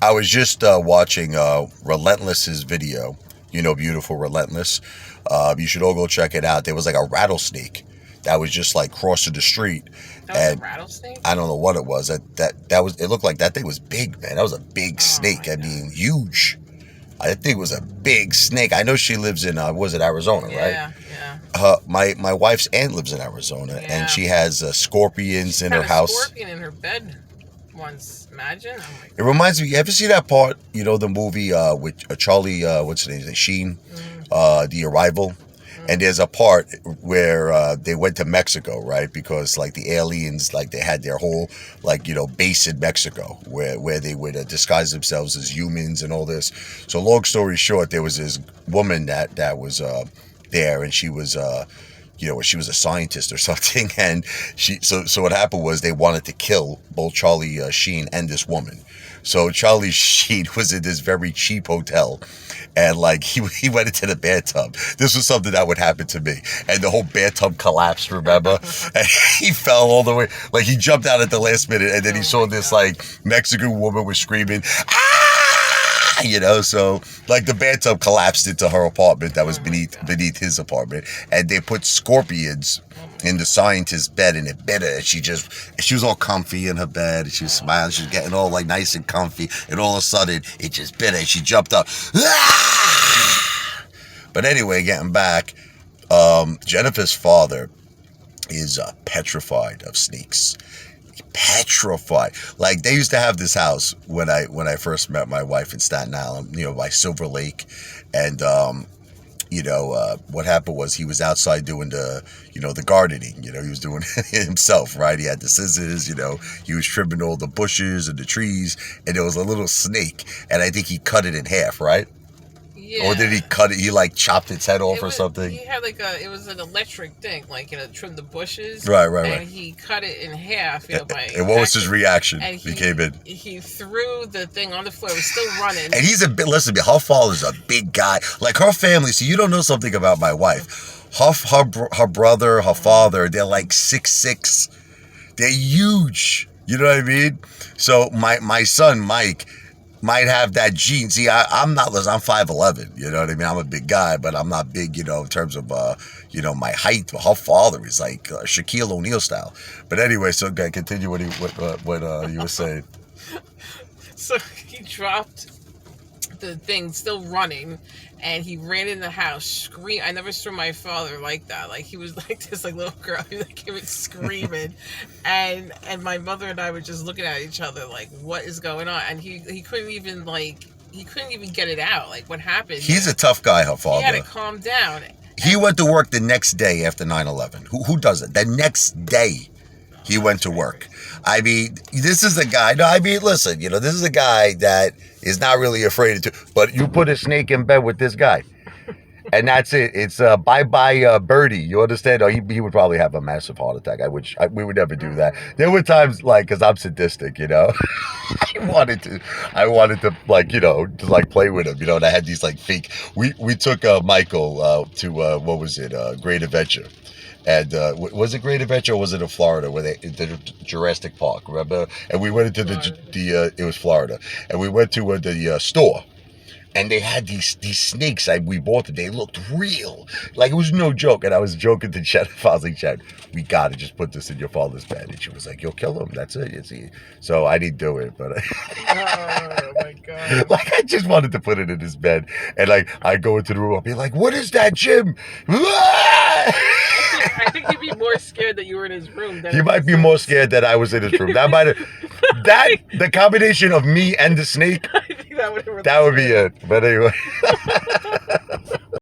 I was just watching Relentless's video. You know, Beautiful Relentless. You should all go check it out. There was like a rattlesnake that was just like crossing the street, That was and a rattlesnake? I don't know what it was. That was. It looked like that thing was big, man. That was a big snake. I mean, huge. I think it was a big snake. I know she lives in was it Arizona, right? Yeah, yeah. My wife's aunt lives in Arizona, Yeah. and she has scorpions in Had her a house. scorpion in her bed once. Imagine. Oh my It reminds me. You ever see that part? You know the movie with Charlie. What's his name? Sheen. The Arrival. And there's a part where they went to Mexico, right? Because like the aliens, like they had their whole like base in Mexico, where they would disguise themselves as humans and all this. So long story short, there was this woman that was there, and she was she was a scientist or something, and so what happened was they wanted to kill both Charlie Sheen and this woman. So Charlie Sheen was in this very cheap hotel, and like he went into the bathtub. This was something that would happen to me, and the whole bathtub collapsed. Remember, and he fell all the way. Like he jumped out at the last minute, and then he saw this like Mexican woman was screaming, "Ah!" So like the bathtub collapsed into her apartment that was beneath his apartment, and they put scorpions in the scientist's bed, and it bit her. And she was all comfy in her bed, and she was smiling. She was getting all like nice and comfy, and all of a sudden it just bit her. And she jumped up. Ah! But anyway, getting back, Jennifer's father is petrified of snakes. Petrified. Like they used to have this house when I first met my wife in Staten Island, by Silver Lake, and what happened was he was outside doing the gardening. He was doing it himself, right? He had the scissors, he was trimming all the bushes and the trees, and there was a little snake, and I think he cut it in half, right? Yeah. Or did he cut it? He like chopped its head off or something? He had it was an electric thing, like, trim the bushes. Right. And he cut it in half, by... And what was his reaction? And he came in. He threw the thing on the floor. It was still running. And he's listen to me, her father's a big guy. Like her family, so you don't know something about my wife. Her brother, her father, they're like 6'6". They're huge. You know what I mean? So my son, Mike, might have that gene. See, I'm not, listen, I'm 5'11", you know what I mean? I'm a big guy, but I'm not big, in terms of, my height. Her father is like Shaquille O'Neal style. But anyway, so continue what you were saying. So he dropped the thing still running, and he ran in the house, scream. I never saw my father like that. Like he was like this, like little girl. He was screaming, and my mother and I were just looking at each other, like, what is going on? And he couldn't even get it out. Like, what happened? He's a tough guy, her father. He had to calm down. He went to work the next day after 9/11. Who does it? The next day, he went to work. I mean, this is a guy. No, I mean, listen. This is a guy that is not really afraid of. But you put a snake in bed with this guy, and that's it. It's bye birdie. You understand? Oh, he would probably have a massive heart attack. We would never do that. There were times like, because I'm sadistic, I wanted to like, just like play with him, and I had these like fake. We took Michael to what was it? Great Adventure. And was it Great Adventure or was it in Florida where the Jurassic Park, remember? And we went into it was Florida. And we went to the store. And they had these snakes. We bought them. They looked real. Like, it was no joke. And I was joking to Jennifer. I was like, Jen, we got to just put this in your father's bed. And she was like, you'll kill him. That's it. So I didn't do it. But oh, my God. Like, I just wanted to put it in his bed. And, like, I go into the room. I'll be like, what is that, Jim? I think he'd be more scared that you were in his room. He might be more scared that I was in his room. The combination of me and the snake, I think that would be it. But anyway.